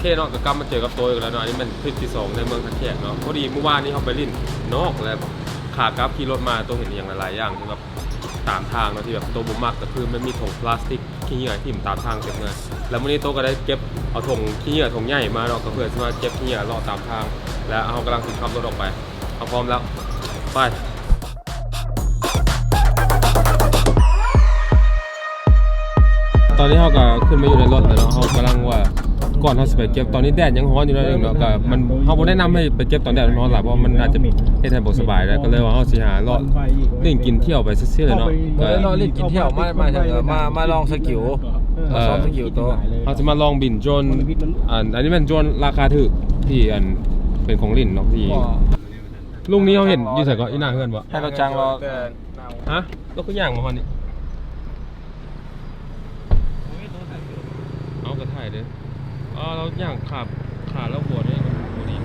เคเนาะก็กลับมาเจอกับตัวอีกแล้วเนาะอันนี้มันคลิปที่2ในเมืองทักแขกเนาะพอดีเมื่อวานนี้เขาไปลิ้นนอกแล้วขากลับขี่รถมาตัวเห็นอย่างหลายอย่างที่แบบตามทางเนาะที่แบบตัวบุมักก็คือมันมีถุงพลาสติกขี้เหงื่อที่มันตามทางเต็มเลยแล้ววันนี้โต๊ะก็ได้เก็บเอาถุงขี้เหงื่อถุงใหญ่มาเนาะก็เพื่อจะมาเก็บขี้เหงื่อรอตามทางแล้วเขากำลังขับรถออกไปเอาพร้อมแล้วไปตอนนี้เขาก็ขึ้นมาอยู่ในรถแล้วเนาะเขากำลังว่าก่อนเขาจะไปเก็บตอนนี้แดดยังร้อนอยู่นั่นเองเนาะก็มันเขาไม่แนะนำให้ไปเก็บตอนแดดร้อนหรอกเพราะมันอาจจะให้ท่านบ่สบายแล้วก็เลยว่าเขาสิหาเลาะเล่นกินเที่ยวไปซื่อๆเลยเนาะก็เราเล่นกินเที่ยวมาลองสกิลซ้อมสกิลโตเขาจะมาลองบินโดรนอันนี้เป็นโดรนราคาถูกที่อันเป็นของลินเนาะที่ลุงนี้เขาเห็นอยู่ใส่ก็อีหน้าเฮือนบ่ให้เราจังรอฮะรถก็ย่างมาฮอนนี่เอากระถ่ายเลยเราย่างขาแล้วปวดเนี่ยปวดอีก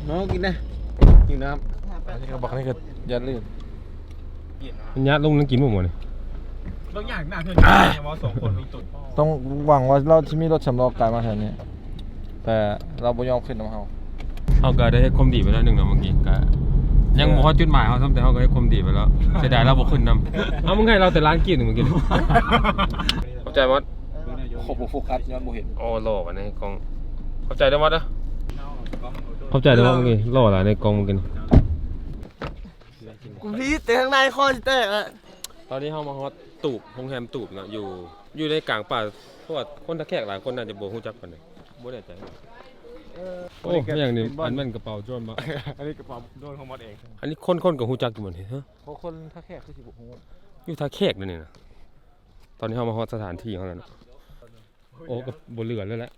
น้องกินนะกินน้ำอันนี้เขาบอกนี่คือยัดลื่นยัดลงนั่งกินหมดเลยต้องอยากหน้าเพื่อนว่า2 คนมีตุ่นต้องหวังว่าเราจะมีรถสำรองกายมาแทนนี้แต่เราไม่ยอมขึ้นน้ำเขาก็ได้ให้ความดีไปแล้วหนึ่งนะเมื่อกี้ก็ยังบอกว่าจุดหมายเขาแต่เขาก็ให้ความดีไปแล้วเสียดายเราบอกขึ้นนำมึงให้เราแต่ร้านกินเมื่อกี้เข้าใจมั้ยขบโฟกัสย้อนโบเห็นโอ้หล่อในกล้องเข้าใจได้มั้ยนะเข้าใจได้มั้ยเมื่อกี้หล่อหลายในกล้องเมื่อกี้กูพีแต่ข้างในคอจะแตกอ่ะตอนนี้เขามาฮอตตูบโรงแรมตูบนะอยู่ในกลางป่าเพราะว่าคนตะแคกหลายคนน่าจะบ่ฮู้จักกันเลยบ่แน่ใจโอ้ไม่อย่างนี้อันมันกระเป๋าโจรมาอันนี้กระเป๋าโดนของมดเองอันนี้คนกับฮู้จักอยู่หมดเลยฮะคนท่าแขกคือสิบุกฮู้อยู่ท่าแขกนั่นนี่นะตอนนี้เขามาฮอตสถานที่เขาแล้วนะโอ้กับบ่เหลือเลยแหละ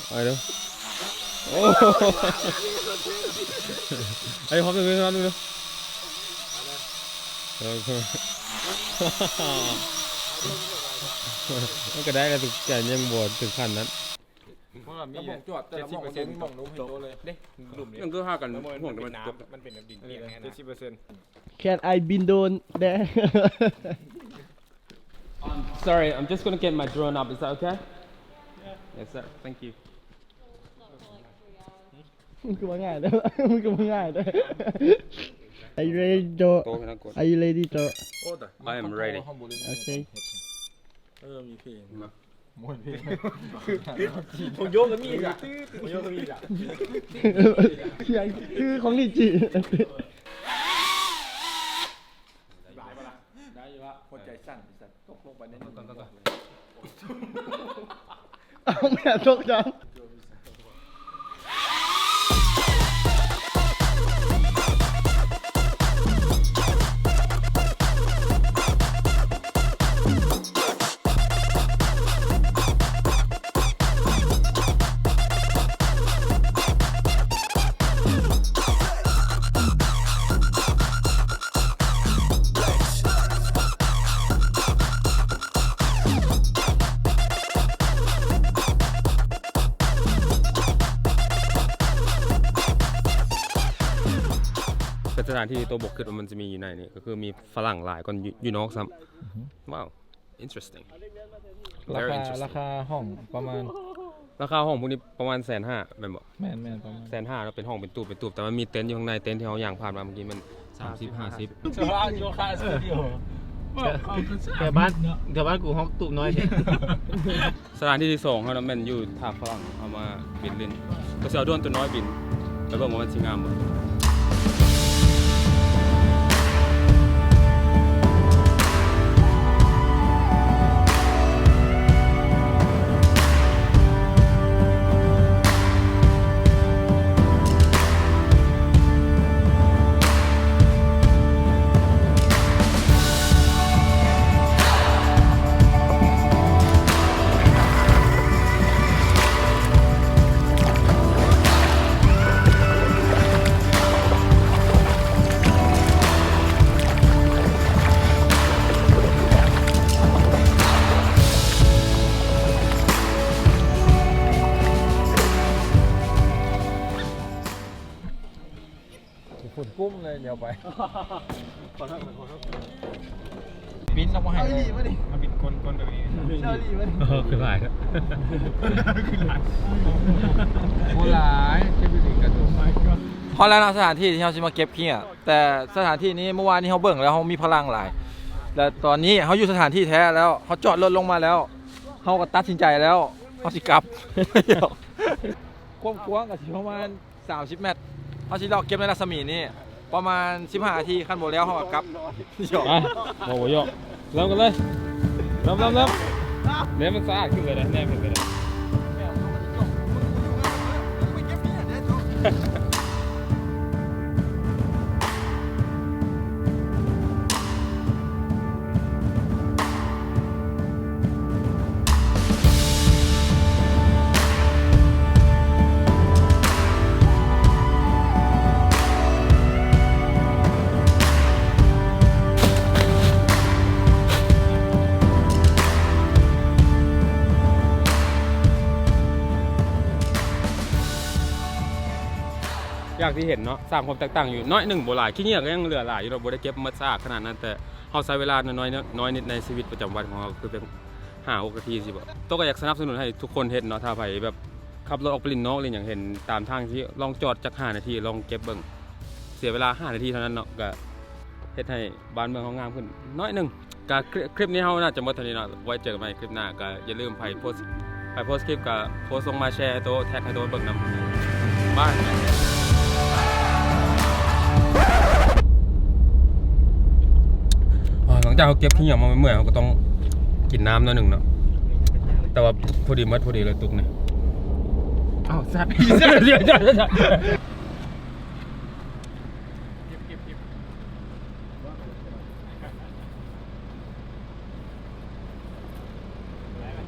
ไปเด้อโอ้ไอ้ฮอปนึงนะนึงนะมันก็ได้แล้วแต่ยังบ่ถึงขั้นนั้นระบบจวดแต่ละมองมองนู้นเห็นโตเลยเด้หลุมนี้ยังคือหากันห่วงแต่มันมันเป็นดินเปียกแน่นะ70% Can I บินโดรน there Sorry I'm just gonna get my drone up is that okay Yes sir thank you มันก็ง่ายได้มันก็ง่ายได้ Are you ready to Are you ready to I am ready Okay มีเพลงมวนเพลงผมโยกกับมีดอ่ะผมโยกกับมีดอ่ะคือของนิจิได้อยู่ว่าคนใจสั่นสั่นตกลงไปในนั้นก็เอาแม่ตกจังเป็นสถานที่ตัวบกขึ้นมันจะมีอยู่ในนี่ก็คือมีฝรั่งหลายคนอยู่นอกซ้ำว้าว interesting ราคาห้องประมาณราคาห้องพวกนี้ประมาณ150,000แม่นบ่แม่นประมาณ150,000แล้วเป็นห้องเป็นตู้แต่มันมีเต็นท์อยู่ข้างในเต็นท์ที่เขาย่างผ่านมาเมื่อกี้มัน30-50เฉพาะโยคะสตูดิโอแต่บ้านกูห้องตุ่มน้อยใช่สถานที่ที่2เขาแม่นอยู่ท่าฝรั่งเอามาบินเล่นก็สิเอาโดรนตัวน้อยบินแล้วก็มันสิงามบ่ ฝุ่นกุ้มเลยเดี๋ยวไป ขอโทษ ปิ้นออกมาให้ เอา เล อี ย หลีมาดิ มันเป็นก้นแบบนี้ เอาอีหลีมาดิ คือหลายครับ โบราณเก็บอยู่กระดูกพอแล้วนะสถานที่ที่เราจะมาเก็บขี้อ่ะแต่สถานที่นี้เมื่อวานนี้เขาเบิ่งแล้วเขามีพลังหลาย แล้วตอนนี้เขาอยู่สถานที่แท้แล้วเขาจอดรถลงมาแล้วเขาก็ตัดสินใจแล้วเขาสิกลับ กว้างๆกับประมาณ30 เมตรเขาสิลอกเก็บในรัศมีนี้ประมาณ15 นาทีขั้นโบแล้วเขาก็กลับหยอก ไปโอ้โหโยกเริ่มกันเลยเริ่มเนี่ยมันสะอาดขึ้นเลยนะแน่ขึ้นเลยนะอย่างที่เห็นเนาะสร้างความแตกต่างอยู่น้อยหนึ่งโบราณขี้เหนียวก็ยังเหลือหลายอยู่เราโบได้เก็บมัดซากขนาดนั้นแต่เขาใช้เวลาน้อยนิดในชีวิตประจำวันของเราคือเป็น5-6 นาทีสิบ่ตัวก็อยากสนับสนุนให้ทุกคนเห็นเนาะถ้าไปแบบขับรถออกไปลินนอกเลยอย่างเห็นตามทางที่ลองจอดจาก5 นาทีลองเก็บเบิ่งเสียเวลา5 นาทีเท่านั้นเนาะก็เฮ็ดให้บ้านเมืองเขางามขึ้นน้อยหนึ่งก็คลิปนี้เขาน่าจะหมดเท่านี้เนาะไว้เจอกันใหม่คลิปหน้าก็อย่าลืมไปโพสคลิปก็โพสส่งมาแชร์ตัวแท็กให้ตัวเบิ่งนำบ้านหลังจากเขาเก็บขี้เหนียวมาเมื่อยเขาก็ต้องกินน้ำหน่อยหนึ่งเนาะแต่ว่าพอดีเลยตุกเนี่ยอ้าวแซ่บเดี๋ยว